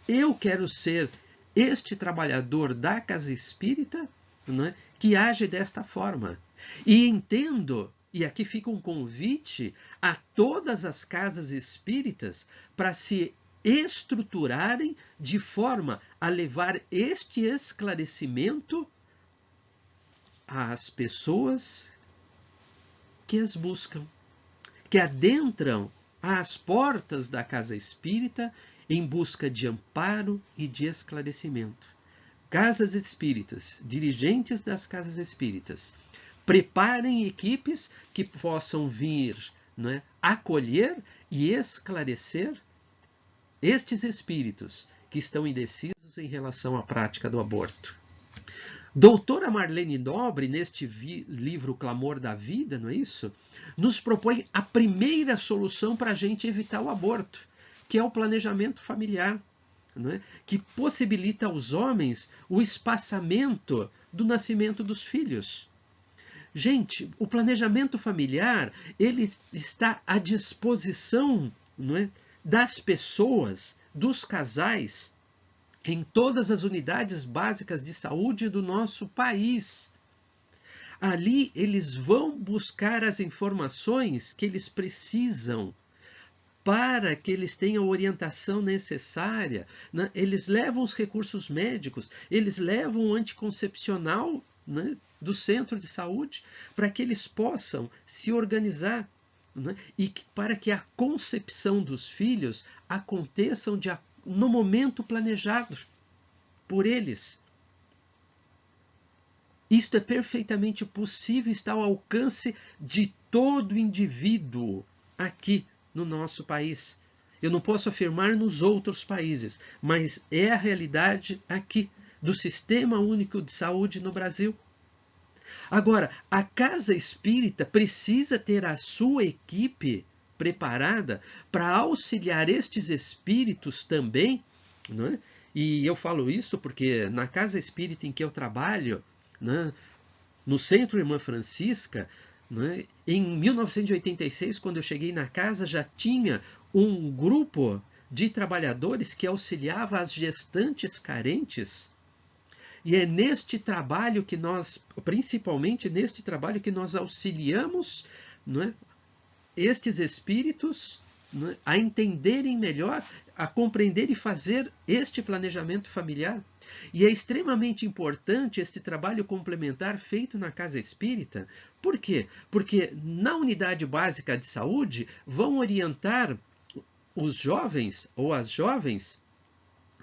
Speaker 1: Eu quero ser este trabalhador da casa espírita, né, que age desta forma. E entendo, e aqui fica um convite a todas as casas espíritas para se estruturarem de forma a levar este esclarecimento às pessoas que as buscam, que adentram às portas da casa espírita em busca de amparo e de esclarecimento. Casas espíritas, dirigentes das casas espíritas, preparem equipes que possam vir, né, acolher e esclarecer estes espíritos que estão indecisos em relação à prática do aborto. Doutora Marlene Nobre, neste livro Clamor da Vida, não é isso? Nos propõe a primeira solução para a gente evitar o aborto, que é o planejamento familiar, não é? Que possibilita aos homens o espaçamento do nascimento dos filhos. Gente, o planejamento familiar ele está à disposição, não é, das pessoas, dos casais, em todas as unidades básicas de saúde do nosso país. Ali eles vão buscar as informações que eles precisam para que eles tenham a orientação necessária. Né? Eles levam os recursos médicos, eles levam o anticoncepcional, né, do centro de saúde para que eles possam se organizar, né, e para que a concepção dos filhos aconteçam no momento planejado por eles. Isto é perfeitamente possível, está ao alcance de todo indivíduo aqui no nosso país. Eu não posso afirmar nos outros países, mas é a realidade aqui do Sistema Único de Saúde no Brasil. Agora, a casa espírita precisa ter a sua equipe preparada para auxiliar estes espíritos também, né? E eu falo isso porque na casa espírita em que eu trabalho, né, no Centro Irmã Francisca, né, em 1986, quando eu cheguei na casa, já tinha um grupo de trabalhadores que auxiliava as gestantes carentes. E é neste trabalho que nós, principalmente neste trabalho que nós auxiliamos, não é, estes espíritos, não é, a entenderem melhor, a compreender e fazer este planejamento familiar. E é extremamente importante este trabalho complementar feito na casa espírita. Por quê? Porque na unidade básica de saúde vão orientar os jovens ou as jovens,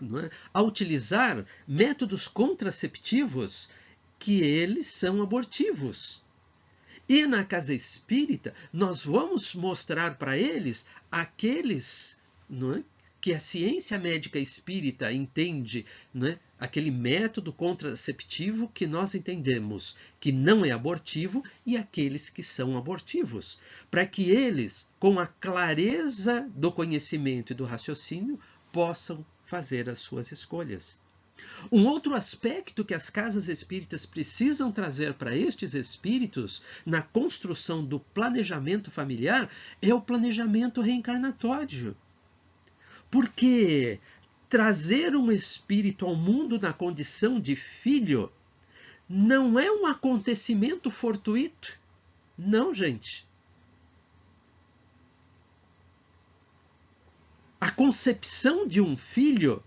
Speaker 1: não é, a utilizar métodos contraceptivos que eles são abortivos. E na casa espírita, nós vamos mostrar para eles aqueles, não é, que a ciência médica espírita entende, não é, aquele método contraceptivo que nós entendemos que não é abortivo e aqueles que são abortivos, para que eles, com a clareza do conhecimento e do raciocínio, possam fazer as suas escolhas. Um outro aspecto que as casas espíritas precisam trazer para estes espíritos na construção do planejamento familiar é o planejamento reencarnatório. Porque trazer um espírito ao mundo na condição de filho não é um acontecimento fortuito. Não, gente. A concepção de um filho,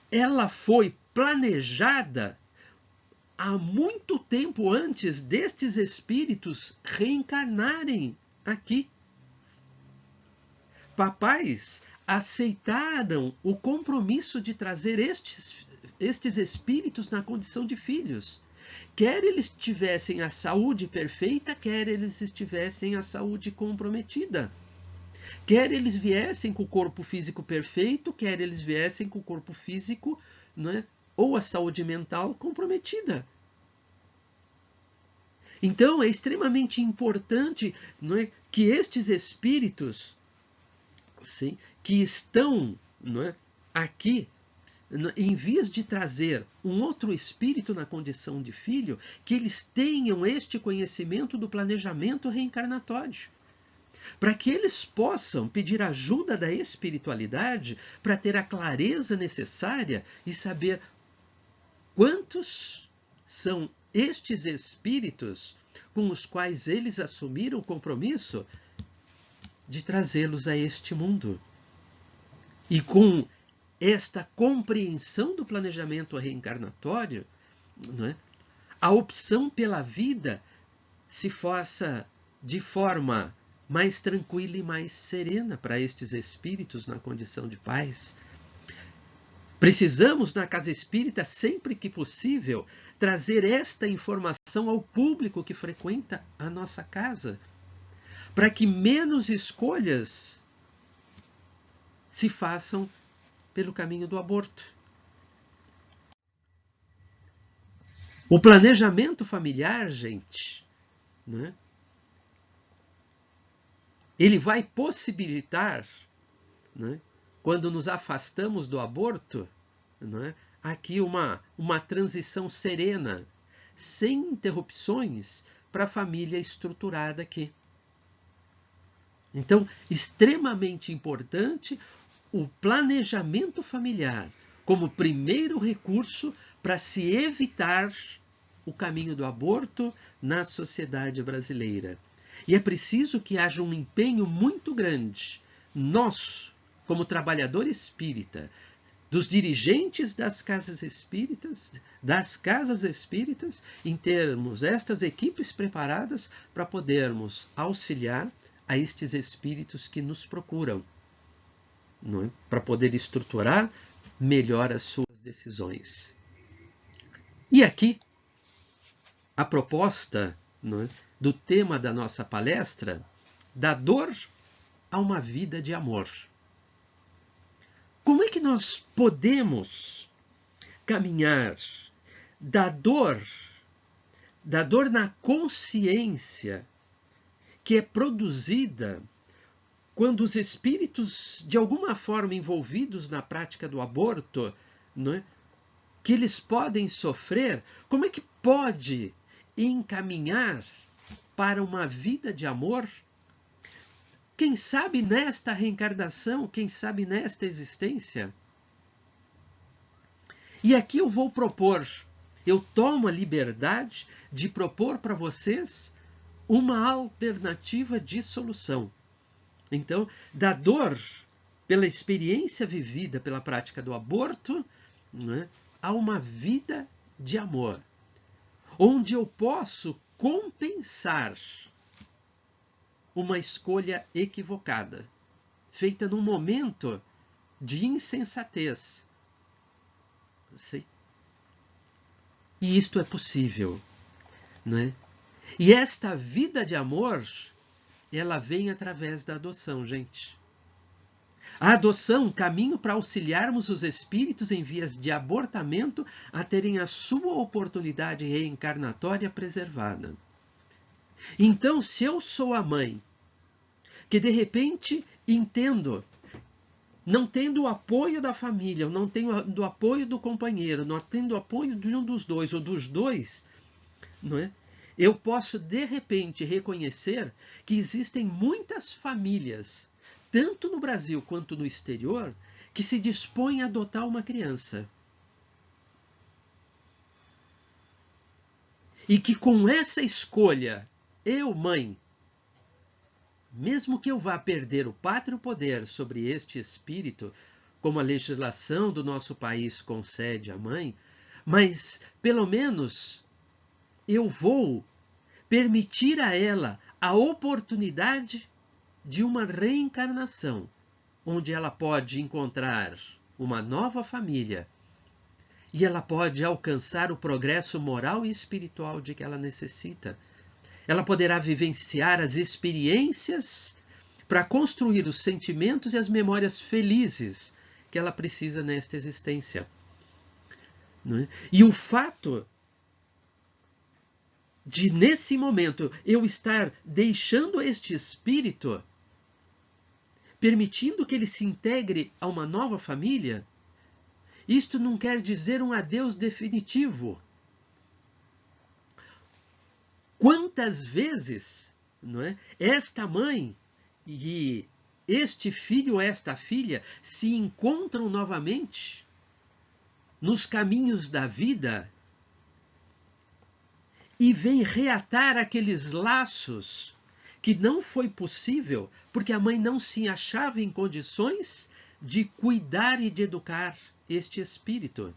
Speaker 1: ela foi planejada há muito tempo antes destes espíritos reencarnarem aqui. Papais aceitaram o compromisso de trazer estes espíritos na condição de filhos. Quer eles tivessem a saúde perfeita, quer eles estivessem a saúde comprometida. Quer eles viessem com o corpo físico perfeito, quer eles viessem com o corpo físico, né, ou a saúde mental comprometida. Então, é extremamente importante, não é, que estes espíritos, sim, que estão, não é, aqui, em vez de trazer um outro espírito na condição de filho, que eles tenham este conhecimento do planejamento reencarnatório, para que eles possam pedir ajuda da espiritualidade para ter a clareza necessária e saber quantos são estes espíritos com os quais eles assumiram o compromisso de trazê-los a este mundo. E com esta compreensão do planejamento reencarnatório, não é, a opção pela vida se faça de forma mais tranquila e mais serena para estes espíritos na condição de paz. Precisamos, na casa espírita, sempre que possível, trazer esta informação ao público que frequenta a nossa casa, para que menos escolhas se façam pelo caminho do aborto. O planejamento familiar, gente, né, ele vai possibilitar, né, quando nos afastamos do aborto, né, aqui uma transição serena, sem interrupções, para a família estruturada aqui. Então, extremamente importante o planejamento familiar como primeiro recurso para se evitar o caminho do aborto na sociedade brasileira. E é preciso que haja um empenho muito grande, nosso, como trabalhador espírita, dos dirigentes das casas espíritas, em termos estas equipes preparadas para podermos auxiliar a estes espíritos que nos procuram, não é? Para poder estruturar melhor as suas decisões. E aqui, a proposta, não é, do tema da nossa palestra, da dor a uma vida de amor. Como é que nós podemos caminhar da dor na consciência que é produzida quando os espíritos, de alguma forma envolvidos na prática do aborto, não é, que eles podem sofrer, como é que pode encaminhar para uma vida de amor? Quem sabe nesta reencarnação, quem sabe nesta existência? E aqui eu vou propor, eu tomo a liberdade de propor para vocês uma alternativa de solução. Então, da dor pela experiência vivida pela prática do aborto, né, a uma vida de amor, onde eu posso compensar uma escolha equivocada, feita num momento de insensatez. Sei. E isto é possível, não é? E esta vida de amor, ela vem através da adoção, gente. A adoção, caminho para auxiliarmos os espíritos em vias de abortamento a terem a sua oportunidade reencarnatória preservada. Então, se eu sou a mãe, que de repente entendo não tendo o apoio da família, não tendo o apoio do companheiro, não tendo o apoio de um dos dois ou dos dois, não é? Eu posso, de repente, reconhecer que existem muitas famílias, tanto no Brasil quanto no exterior, que se dispõem a adotar uma criança. E que com essa escolha, eu, mãe, mesmo que eu vá perder o pátrio poder sobre este espírito, como a legislação do nosso país concede à mãe, mas pelo menos eu vou permitir a ela a oportunidade de uma reencarnação, onde ela pode encontrar uma nova família e ela pode alcançar o progresso moral e espiritual de que ela necessita. Ela poderá vivenciar as experiências para construir os sentimentos e as memórias felizes que ela precisa nesta existência. Não é? E o fato de, nesse momento, eu estar deixando este espírito, permitindo que ele se integre a uma nova família, isto não quer dizer um adeus definitivo. Quantas vezes, não é, esta mãe e este filho ou esta filha se encontram novamente nos caminhos da vida e vêm reatar aqueles laços que não foi possível porque a mãe não se achava em condições de cuidar e de educar este espírito.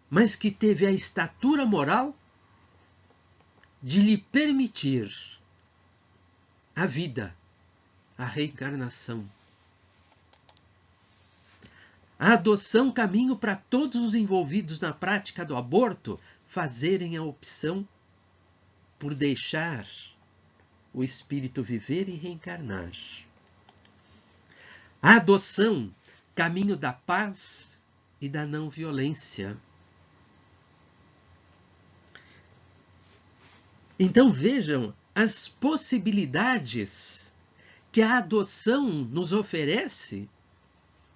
Speaker 1: Mas que teve a estatura moral de lhe permitir a vida, a reencarnação. A adoção, caminho para todos os envolvidos na prática do aborto fazerem a opção por deixar o espírito viver e reencarnar. A adoção, caminho da paz e da não violência. Então vejam as possibilidades que a adoção nos oferece,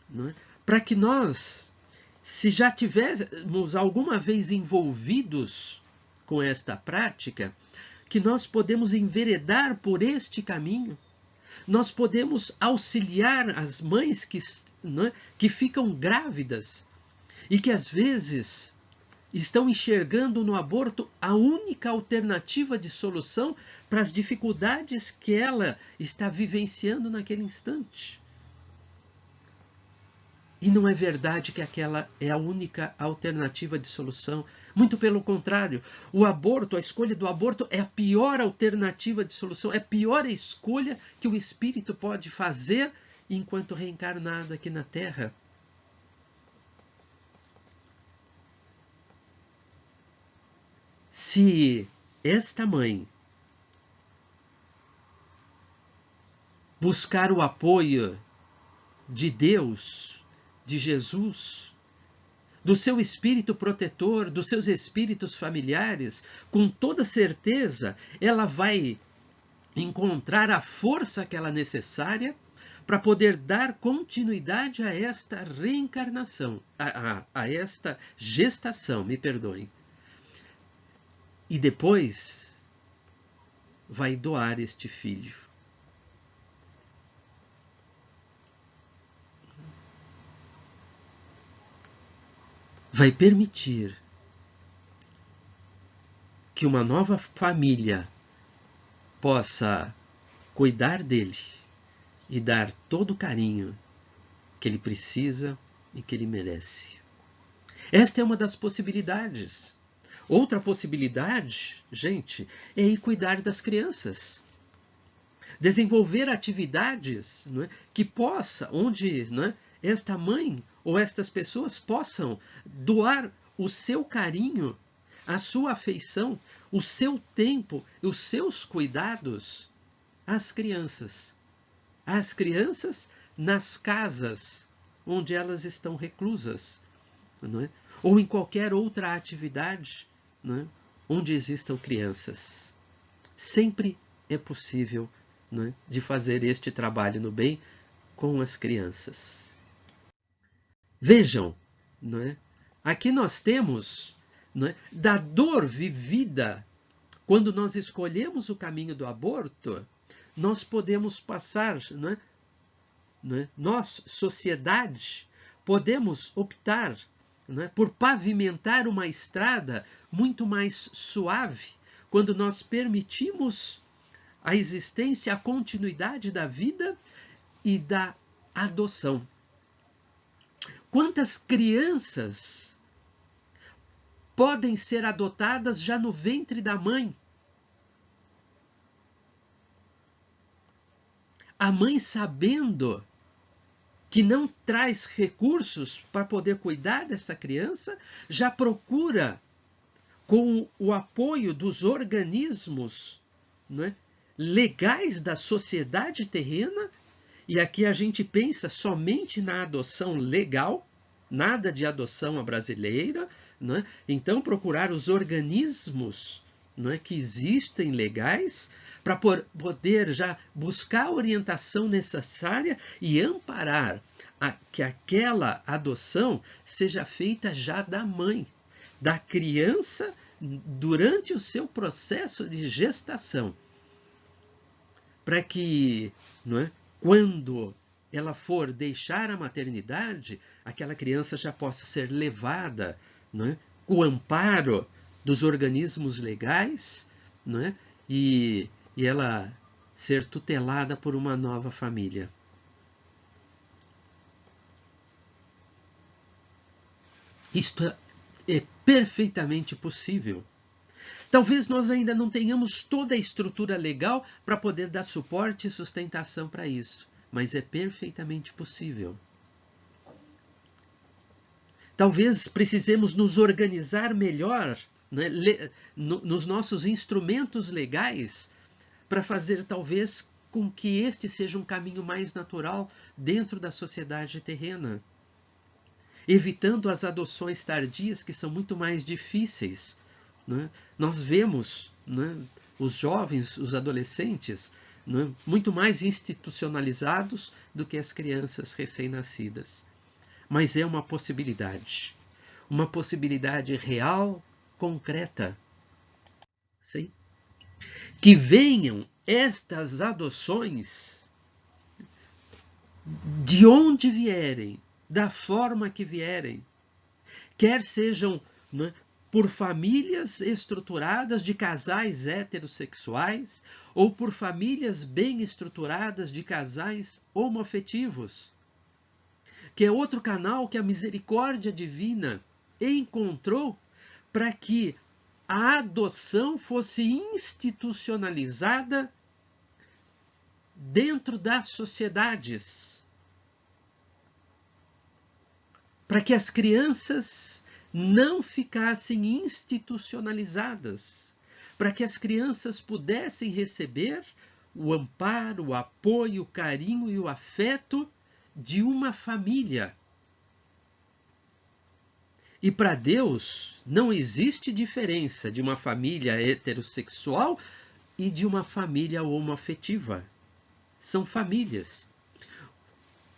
Speaker 1: não é? Para que nós, se já tivermos alguma vez envolvidos com esta prática, que nós podemos enveredar por este caminho, nós podemos auxiliar as mães não é? Que ficam grávidas e que às vezes estão enxergando no aborto a única alternativa de solução para as dificuldades que ela está vivenciando naquele instante. E não é verdade que aquela é a única alternativa de solução. Muito pelo contrário, o aborto, a escolha do aborto é a pior alternativa de solução, é a pior escolha que o espírito pode fazer enquanto reencarnado aqui na Terra. Se esta mãe buscar o apoio de Deus, de Jesus, do seu espírito protetor, dos seus espíritos familiares, com toda certeza ela vai encontrar a força que ela é necessária para poder dar continuidade a esta reencarnação, a esta gestação, me perdoem. E depois vai doar este filho. Vai permitir que uma nova família possa cuidar dele e dar todo o carinho que ele precisa e que ele merece. Esta é uma das possibilidades. Outra possibilidade, gente, é ir cuidar das crianças. Desenvolver atividades, não é, que possa, onde, não é, esta mãe ou estas pessoas possam doar o seu carinho, a sua afeição, o seu tempo, os seus cuidados às crianças. Às crianças nas casas onde elas estão reclusas, não é? Ou em qualquer outra atividade, não é? Onde existam crianças. Sempre é possível né, de fazer este trabalho no bem com as crianças. Vejam, né, aqui nós temos, né, da dor vivida quando nós escolhemos o caminho do aborto, nós podemos passar, nós, sociedade, podemos optar, por pavimentar uma estrada muito mais suave, quando nós permitimos a existência, a continuidade da vida e da adoção. Quantas crianças podem ser adotadas já no ventre da mãe? A mãe, sabendo que não traz recursos para poder cuidar dessa criança, já procura, com o apoio dos organismos, né, legais da sociedade terrena, e aqui a gente pensa somente na adoção legal, nada de adoção à brasileira, né? Então procurar os organismos, né, que existem legais, para poder já buscar a orientação necessária e amparar que aquela adoção seja feita já da mãe, da criança, durante o seu processo de gestação, para que, quando ela for deixar a maternidade, aquela criança já possa ser levada, com o amparo dos organismos legais, e ela ser tutelada por uma nova família. Isto é perfeitamente possível. Talvez nós ainda não tenhamos toda a estrutura legal para poder dar suporte e sustentação para isso, mas é perfeitamente possível. Talvez precisemos nos organizar melhor, nos nossos instrumentos legais, para fazer talvez com que este seja um caminho mais natural dentro da sociedade terrena, evitando as adoções tardias, que são muito mais difíceis. Nós vemos, os jovens, os adolescentes, muito mais institucionalizados do que as crianças recém-nascidas. Mas é uma possibilidade real, concreta. Sim? Que venham estas adoções de onde vierem, da forma que vierem, quer sejam, por famílias estruturadas de casais heterossexuais ou por famílias bem estruturadas de casais homoafetivos, que é outro canal que a misericórdia divina encontrou para que a adoção fosse institucionalizada dentro das sociedades, para que as crianças não ficassem institucionalizadas, para que as crianças pudessem receber o amparo, o apoio, o carinho e o afeto de uma família. E para Deus não existe diferença de uma família heterossexual e de uma família homoafetiva. São famílias.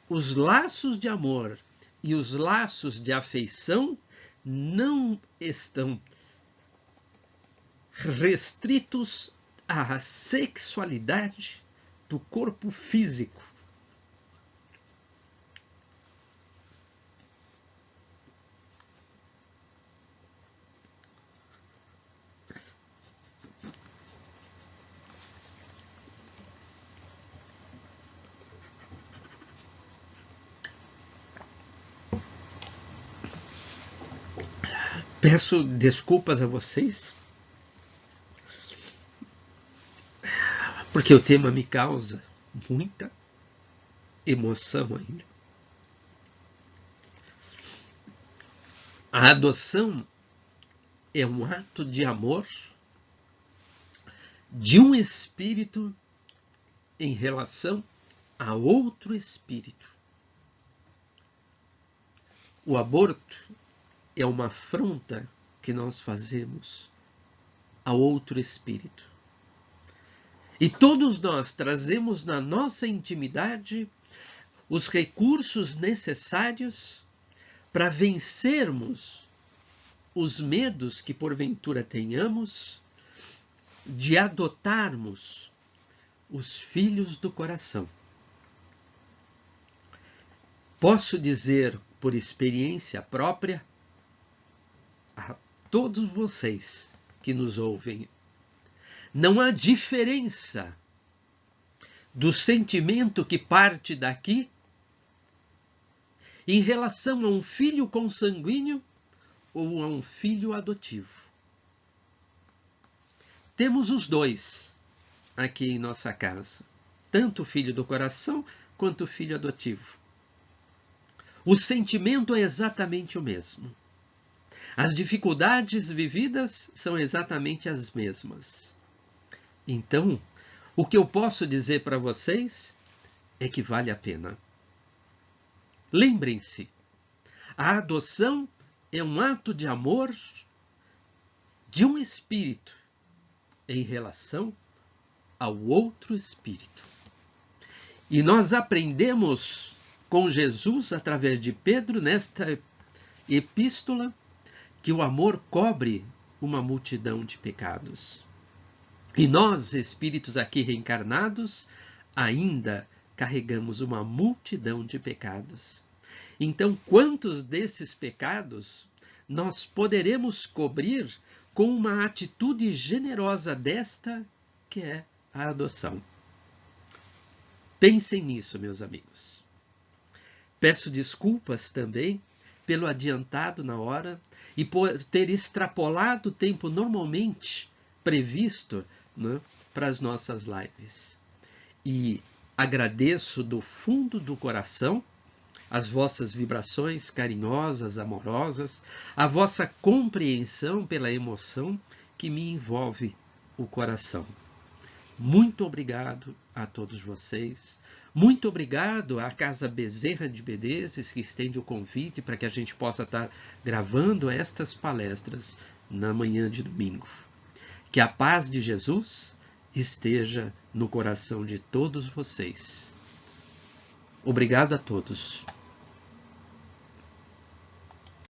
Speaker 1: Os laços de amor e os laços de afeição não estão restritos à sexualidade do corpo físico. Peço desculpas a vocês, porque o tema me causa muita emoção ainda. A adoção é um ato de amor de um espírito em relação a outro espírito. O aborto é uma afronta que nós fazemos a outro espírito. E todos nós trazemos na nossa intimidade os recursos necessários para vencermos os medos que porventura tenhamos de adotarmos os filhos do coração. Posso dizer por experiência própria a todos vocês que nos ouvem, não há diferença do sentimento que parte daqui em relação a um filho consanguíneo ou a um filho adotivo. Temos os dois aqui em nossa casa, tanto o filho do coração quanto o filho adotivo. O sentimento é exatamente o mesmo. As dificuldades vividas são exatamente as mesmas. Então, o que eu posso dizer para vocês é que vale a pena. Lembrem-se, a adoção é um ato de amor de um espírito em relação ao outro espírito. E nós aprendemos com Jesus, através de Pedro, nesta epístola, que o amor cobre uma multidão de pecados. E nós, espíritos aqui reencarnados, ainda carregamos uma multidão de pecados. Então, quantos desses pecados nós poderemos cobrir com uma atitude generosa desta, que é a adoção? Pensem nisso, meus amigos. Peço desculpas também pelo adiantado na hora e por ter extrapolado o tempo normalmente previsto, né, para as nossas lives. E agradeço do fundo do coração as vossas vibrações carinhosas, amorosas, a vossa compreensão pela emoção que me envolve o coração. Muito obrigado a todos vocês. Muito obrigado à Casa Bezerra de Menezes, que estende o convite para que a gente possa estar gravando estas palestras na manhã de domingo. Que a paz de Jesus esteja no coração de todos vocês. Obrigado a todos.